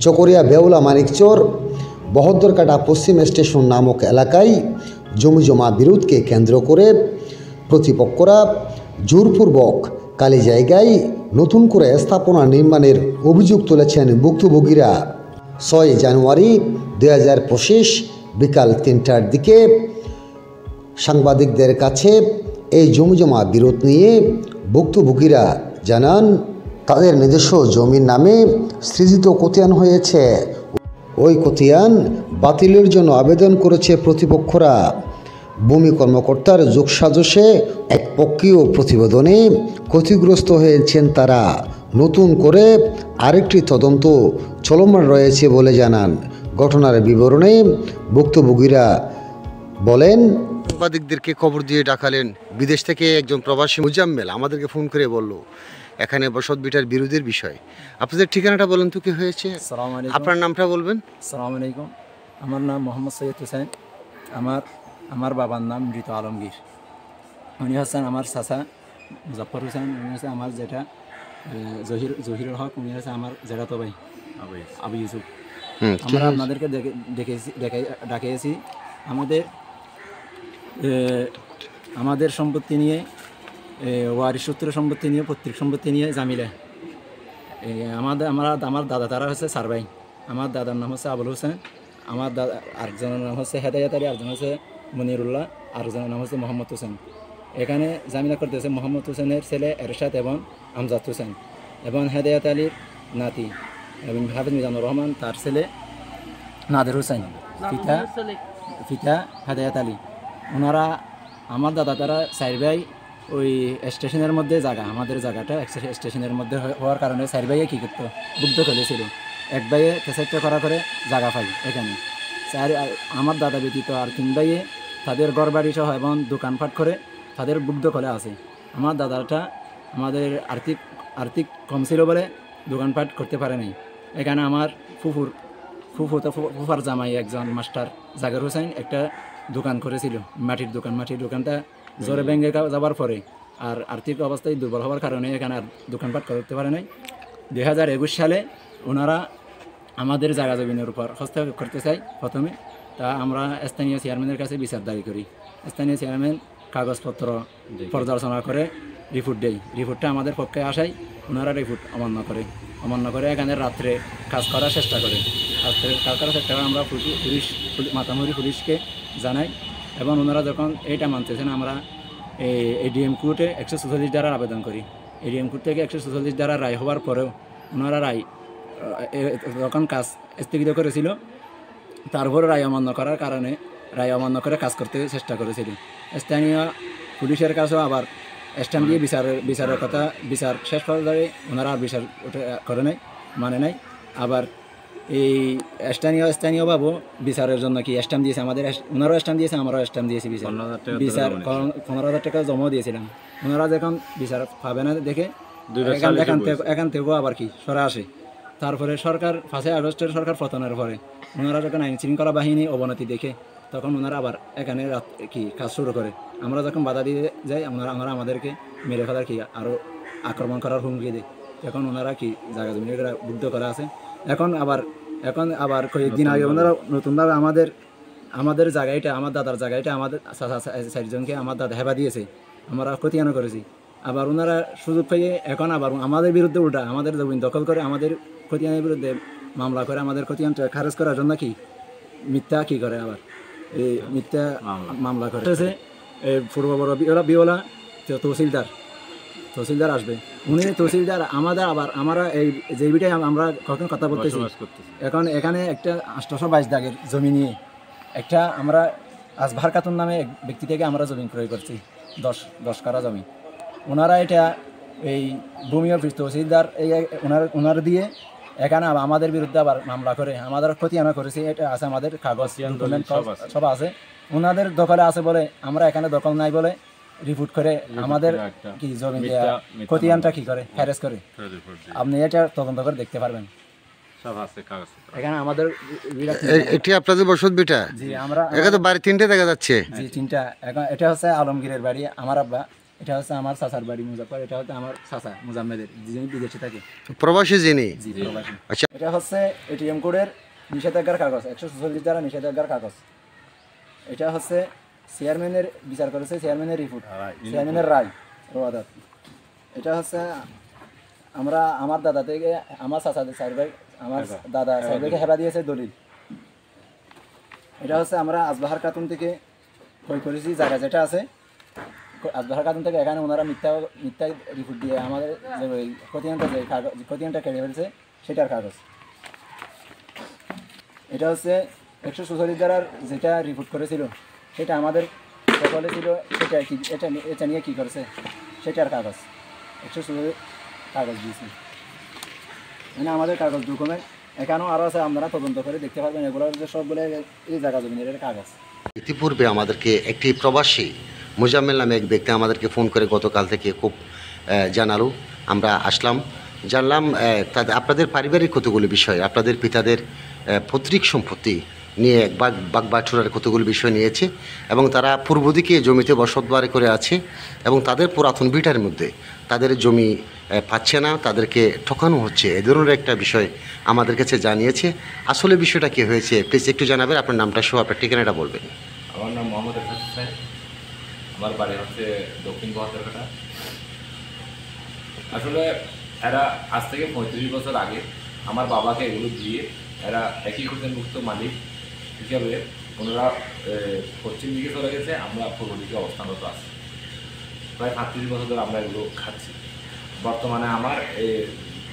চকরিয়া বেউলা মানিকচর বহদ্দরকাটা পশ্চিম station নামক এলাকায় জমিজমা বিরোধকে কেন্দ্র করে প্রতিপক্ষরা জোরপূর্বক কালি জায়গায় নতুন করে স্থাপনা নির্মাণের অভিযোগ তুলেছেন ভুক্তভোগীরা। 6 জানুয়ারি 2025 বিকাল 3টার দিকে সাংবাদিকদের কাছে এই জমিজমা বিরোধ নিয়ে ভুক্তভোগীরা জানান, তাদের নিজস্ব জমির নামে সৃজিত খতিয়ান হয়েছে। ওই খতিয়ান বাতিলের জন্য আবেদন করেছে প্রতিপক্ষরা। ভূমি কর্মকর্তার যোগসাজশে একপক্ষীয় প্রতিবেদনে ক্ষতিগ্রস্ত হয়েছেন তারা। নতুন করে আরেকটি তদন্ত চলমান রয়েছে বলে জানান। ঘটনার বিবরণে ভুক্তভোগীরা বলেন, সাংবাদিকদেরকে খবর দিয়ে ডাকালেন বিদেশ থেকে একজন প্রবাসী মুজাম্মেল আমাদেরকে ফোন করে বলল এখানে বসত বিটার বিরোধের বিষয়। আপনাদের ঠিকানাটা বলেন তো কি হয়েছে? আসসালামু আলাইকুম। আপনার নামটা বলবেন? আসসালামু আলাইকুম। আমার নাম মোহাম্মদ সৈয়দ হোসেন। আমার বাবার নাম মৃত আলমগীর। উনি হচ্ছেন আমার চাচা মুজাফর হোসেন। উনি হচ্ছে আমার যেটা জহিরুল হক। উনি হচ্ছে আমার জেঠাতো ভাই আবু ইউসুফ। আমরা আপনাদেরকে ডাকিয়েছি আমাদের সম্পত্তি নিয়ে, ওয়ারিশ সূত্র সম্পত্তি নিয়ে, পৈতৃক সম্পত্তি নিয়ে জামিলে। আমার দাদা তারা হচ্ছে সারভাই। আমার দাদার নাম হচ্ছে আবুল হোসেন, আমার দাদা আরেকজনের নাম হচ্ছে হেদায়াত আলী, আরেকজন হচ্ছে মনিরুল্লাহ, আরেকজনের নাম হচ্ছে মোহাম্মদ হোসেন। এখানে জামিলা করতেছে মোহাম্মদ হোসেনের ছেলে এরশাদ এবং আমজাদ হোসেন এবং হেদায়াত আলীর নাতি এবং হাফিজ মিজানুর রহমান তার ছেলে নাদের হোসেন, পিতা হেদায়াত আলী। ওনারা আমার দাদা তারা চার ভাই ওই স্টেশনের মধ্যে জায়গা, আমাদের জায়গাটা স্টেশনের মধ্যে হওয়ার কারণে চার ভাইয়ে কী করতো বুদ্ধ ফেলেছিল। এক ভাইয়ে কেসাইটটা করা করে জায়গা পাই এখানে। আমার দাদা ব্যতীত আর 3 ভাইয়ে তাদের ঘরবাড়ি সহ এবং দোকানপাট করে তাদের বুদ্ধ খোলে আছে। আমার দাদাটা আমাদের আর্থিক কম ছিল বলে দোকানপাট করতে পারে নাই। এখানে আমার ফুফার জামাই একজন মাস্টার জাকির হোসেন একটা দোকান করেছিল, মাটির দোকানটা জোরে ভেঙে যাওয়ার পরে আর আর্থিক অবস্থায় দুর্বল হওয়ার কারণে এখানে আর দোকানপাট করতে পারে নাই। 2021 সালে ওনারা আমাদের জায়গা জমিনের উপর হস্তক্ষেপ করতে চাই প্রথমে। তা আমরা স্থানীয় চেয়ারম্যানের কাছে বিচার দাবি করি। স্থানীয় চেয়ারম্যান কাগজপত্র পর্যালোচনা করে রিপোর্ট দেয়। রিপোর্টটা আমাদের পক্ষে আসায় ওনারা রিপোর্ট অমান্য করে এখানে রাত্রে কাজ করার চেষ্টা করে। আমরা মাতামুহুরি পুলিশকে জানাই এবং ওনারা যখন এইটা মানতেছেন আমরা এডিএম কোর্টে 144 ধারার আবেদন করি। এডিএম কোর্ট থেকে 144 ধারা রায় হওয়ার পরেও ওনারা যখন কাজ স্থগিত করেছিল, তারপরে রায় অমান্য করার কারণে অমান্য করে কাজ করতে চেষ্টা করেছিল। স্থানীয় পুলিশের কাছেও আবার স্ট্যাম্প দিয়ে বিচার শেষ পর্যায়ে ওনারা আর বিচার করে নাই, মানে নাই। আবার এই স্থানীয় বাবু বিচারের জন্য কি স্ট্যাম্প দিয়েছে, ওনারাও স্ট্যাম্প দিয়েছে, আমরাও স্ট্যাম্প দিয়েছি। বিচার 15,000 টাকা জমা দিয়েছিলাম। ওনারা যখন বিচার পাবে না দেখে এখান থেকেও আবার কি সরে আসে। তারপরে সরকার 5 আগস্টের সরকার পতনের পরে ওনারা যখন আইন শৃঙ্খলা বাহিনী অবনতি দেখে তখন ওনারা আবার এখানে কাজ শুরু করে। আমরা যখন বাধা দিয়ে যাই আমরা আমাদেরকে মেরে ফেলার আরও আক্রমণ করার হুমকি দেয়। তখন ওনারা জায়গা জমি বুদ্ধ করা আছে। এখন আবার কয়েকদিন আগে ওনারা নতুনভাবে আমাদের জায়গাটা, আমার দাদার জায়গাটা আমাদের 4জনকে আমার দাদা হেবা দিয়েছে, আমরা খতিয়ানো করেছি। আবার ওনারা সুযোগ পেয়ে এখন আবার আমাদের বিরুদ্ধে উল্টা আমাদের জমি দখল করে আমাদের খতিয়ানের বিরুদ্ধে মামলা করে আমাদের খতিয়ানটা খারেজ করার জন্য মিথ্যা করে আবার এই মিথ্যা মামলা করেছে। পূর্ব বড় বিওলা তহসিলদার আসবে, উনি তহসিলদার আমাদের আবার আমরা এই যে বিটাই আমরা কখন কথা বলতেছি এখন এখানে একটা 822 দাগের জমি নিয়ে একটা আমরা আসভার খাতুন নামে এক ব্যক্তি থেকে আমরা জমি ক্রয় করছি 10 কাঠা জমি। ওনারা এটা এই ভূমি অফিস তহসিলদার ওনারা দিয়ে এখানে আমাদের বিরুদ্ধে আবার মামলা করে আমাদের খতিয়ানা করেছি। এটা আছে আমাদের কাগজ সব আছে, ওনাদের দখলে আছে বলে আমরা এখানে দখল নাই বলে রিপোর্ট করে আমাদের জমি খতিয়ানটা করে খারেজ করে। আপনি এটা তদন্ত করে দেখতে পারবেন। এখানে আমাদের এটি আপনাদের বসত বিটা? জি, আমরা এখানে তো বাড়ি 3টে দেখা যাচ্ছে। জি 3টা। এখন এটা হচ্ছে আলমগীরের বাড়ি, আমার আব্বা এটা হচ্ছে আমার চাচার বাড়ি মুজাফর, এটা হচ্ছে আমার চাচা মুজাম্মেদের, যিনি বিদেশে থাকে, প্রবাসী যিনি। জি প্রবাসী। আচ্ছা। এটা হচ্ছে এটিএম কোডের নিষেধাজ্ঞার কাগজ, 144 দ্বারা নিষেধাজ্ঞার কাগজ। এটা হচ্ছে চেয়ারম্যানের বিচার করেছে, চেয়ারম্যানের রিপোর্ট, চেয়ারম্যানের রায় রোয়াদাত। এটা হচ্ছে আমরা আমার দাদা থেকে আমার চাচাদের চার ভাই, আমার দাদা চার ভাইকে হেবা দিয়েছে দলিল। এটা হচ্ছে আমরা আসবাহার খাতুন থেকে ক্ষয় করেছি জায়গা যেটা আছে, আসবাহার খাতুন থেকে এখানে ওনারা মিথ্যা মিথ্যা রিপোর্ট দিয়ে আমাদের যে ওই খতিয়ানটা যে কাগজ খতিয়ানটা কেটে ফেলছে সেটার কাগজ। এটা হচ্ছে 144 দ্বারার যেটা রিপোর্ট করেছিল সেটা আমাদের সকলে ছিল, সেটা কি এটা নিয়ে কী করেছে সেটার কাগজ 144 কাগজ দিয়েছি। মানে আমাদের কাগজ ডকুমেন্ট এখানেও আরও আছে, আপনারা তদন্ত করে দেখতে পারবেন। এগুলো যে সবগুলো এই জায়গা জমিনের কাগজ। ইতিপূর্বে আমাদেরকে একটি প্রবাসী মোজাম্মেল নামে এক ব্যক্তি আমাদেরকে ফোন করে গতকাল থেকে খুব জানালো। আমরা আসলাম, জানলাম আপনাদের পারিবারিক কতগুলো বিষয়, আপনাদের পিতাদের পৈতৃক সম্পত্তি নিয়ে বাগবাছুরার কতগুলো বিষয় নিয়েছে এবং তারা পূর্ব দিকে জমিতে বসতবাড়ি করে আছে এবং তাদের পুরাতন ভিটার মধ্যে তাদের জমি পাচ্ছে না, তাদেরকে ঠকানো হচ্ছে, এ ধরনের একটা বিষয় আমাদের কাছে জানিয়েছে। আসলে বিষয়টা কী হয়েছে প্লিজ একটু জানাবেন, আপনার নামটা সহ আপনার ঠিকানাটা বলবেন। আমার নাম মোহাম্মদ এরফাজ হোসেন, আমার বাড়ি হচ্ছে দক্ষিণ বহদ্দারঘাটা। আসলে এরা আজ থেকে 35 বছর আগে আমার বাবাকে এগুলো দিয়ে এরা একই খতিয়ানভুক্ত মালিক হিসাবে ওনারা পশ্চিম দিকে চলে গেছে, আমরা পূর্ব দিকে অবস্থানরত আছি। প্রায় 35 বছর ধরে আমরা এগুলো খাচ্ছি। বর্তমানে আমার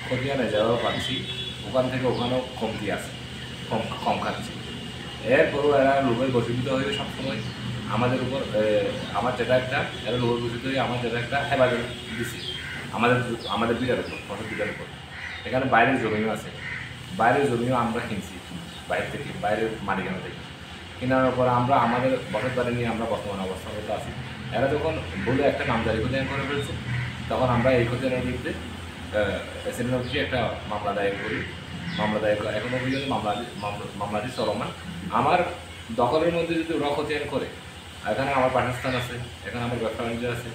খতিয়ানে যাওয়া পাচ্ছি, ওখান থেকে ওখানেও কমতি আছে, কম খাচ্ছি। এরপরও এরা লোভের বশীভূত হয়ে সবসময় আমাদের উপর আমার যেটা একটা এরা লোভের বশীভূত হয়ে আমার যেটা একটা হেফাজত দিচ্ছে আমাদের বিটার উপর, ফসল বিটার উপর। এখানে বাইরের জমিও আছে, বাইরের জমিও আমরা কিনছি বাইরে থেকে, বাইরের মালিকানা থেকে কেনার পর আমরা আমাদের বসত বাড়ি নিয়ে আমরা বর্তমানে অবস্থান করতে আছি। এরা যখন বলে একটা নামজারি খতিয়ান করে ফেলছে, তখন আমরা এই খতিয়ানের বিরুদ্ধে এসএমএ অফিসে একটা মামলা দায়ের করি। মামলা দায়ের এখনও পর্যন্ত মামলাটি চলমান। আমার দখলের মধ্যে যদি ওরা খতিয়ান করে, এখানে আমার বাসস্থান আছে, এখানে আমার ব্যবসা বাণিজ্য আছে,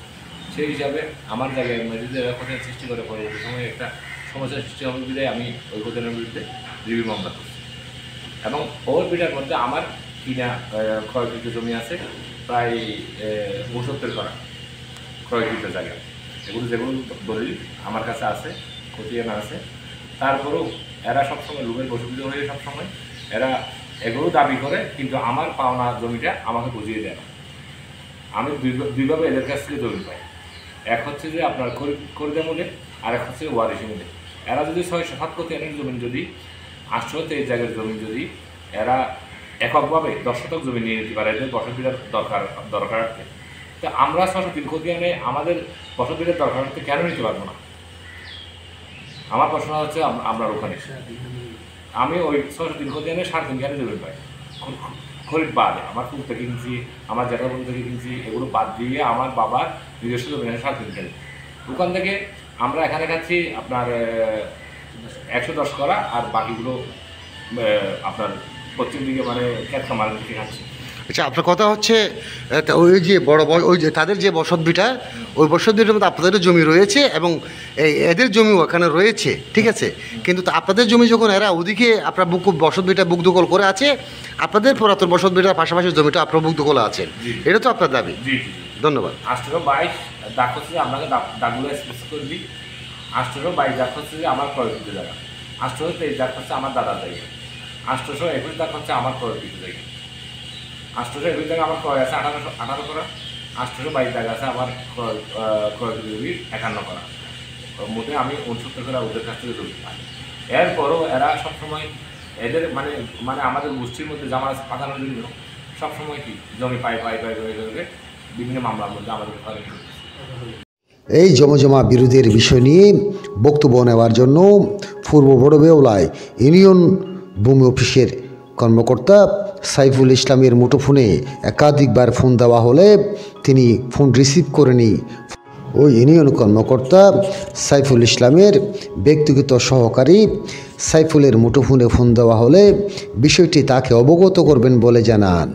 সেই হিসাবে আমার জায়গায় যদি এরা খতিয়ান সৃষ্টি করে পরবর্তী সময়ে একটা সমস্যার সৃষ্টি হবে বিধায় আমি ওই খতিয়ানের বিরুদ্ধে রিভিউ মামলা করছি। এবং ওর বিটার মধ্যে আমার কিনা ক্রয়কৃত জমি আছে প্রায় 72 করা ক্রয়কৃত জায়গা, যেগুলো দলিল আমার কাছে আছে, খতিয়ান আছে। তারপরেও এরা সবসময় লোভের বশীভূত হয়ে সবসময় এরা এগুলো দাবি করে, কিন্তু আমার পাওনা জমিটা আমাকে বুঝিয়ে দেয় না। আমি দুইভাবে এদের কাছ থেকে দলিল পাই, এক হচ্ছে যে আপনার খরিদা মূল্যে, আর এক হচ্ছে ওয়ারিশি মূল্যে। এরা যদি 607 খতিয়ানের জমি যদি 823 জায়গার জমি যদি এরা এককভাবে 10 শতক জমি নিয়ে নিতে পারে, এদের বসতভিটার দরকারার্থে, তো আমরা 603 খতিয়ানে আমাদের বসতভিটার দরকারার্থে কেন নিতে পারবো না? আমার প্রশ্ন হচ্ছে আমরা ওখানে আমি ওই 603 খতিয়ানে 3.5 কেন জমি পাই খরিদ বাদ, আমার ফুল থেকে কিনছি, আমার জ্যাঠাবন থেকে কিনছি, এগুলো বাদ দিয়ে আমার বাবার নিজস্ব জমি 3.5 কেন। ওখান থেকে আমরা এখানে খাচ্ছি আপনার 110 করা, আর বাকিগুলো আপনার পশ্চিম দিকে মানে ক্যাটকা মারের দিকে খাচ্ছি। আচ্ছা, আপনার কথা হচ্ছে ওই যে বড় ওই যে তাদের যে বসতভিটা, ওই বসতভিটার মধ্যে আপনাদেরও জমি রয়েছে এবং এদের জমিও ওখানে রয়েছে, ঠিক আছে, কিন্তু আপনাদের জমি যখন এরা ওদিকে আপনার বসতভিটা বুক দখল করে আছে, আপনাদের পুরাতন বসতভিটার পাশাপাশি জমিটা আপনার বুক দখলে আছে, এটা তো আপনার দাবি। জি, ধন্যবাদ। 822 ডাক হচ্ছে যে আপনাকে ডাকগুলো স্পেস করে দিই। 822 ডাক হচ্ছে যে আমার ক্রয়কৃত জায়গা, 823 ডাক হচ্ছে আমার দাদার জায়গা, 821 ডাক হচ্ছে আমার ক্রয়কৃত জায়গা, 821 টাকা আমার ক্রয় আছে 18 করা, 822 টাকা আছে আমার ক্রয়কৃত জমি 51 করা, মোটে আমি 69 করা ওদের কাছ থেকে জমি পাই। এরপরও এরা সবসময় এদের মানে আমাদের গোষ্ঠীর মধ্যে জামা পাকানোর জন্য সবসময় কি জমি পাই বিভিন্ন মামলার মধ্যে আমাদের এই জমজমা বিরোধের বিষয় নিয়ে বক্তব্য নেওয়ার জন্য পূর্ব বড়বেওলায় ইউনিয়ন ভূমি অফিসের কর্মকর্তা সাইফুল ইসলামের মুঠোফোনে একাধিকবার ফোন দেওয়া হলে তিনি ফোন রিসিভ করেনি। ওই ইউনিয়ন কর্মকর্তা সাইফুল ইসলামের ব্যক্তিগত সহকারী সাইফুলের মুঠোফোনে ফোন দেওয়া হলে বিষয়টি তাকে অবগত করবেন বলে জানান।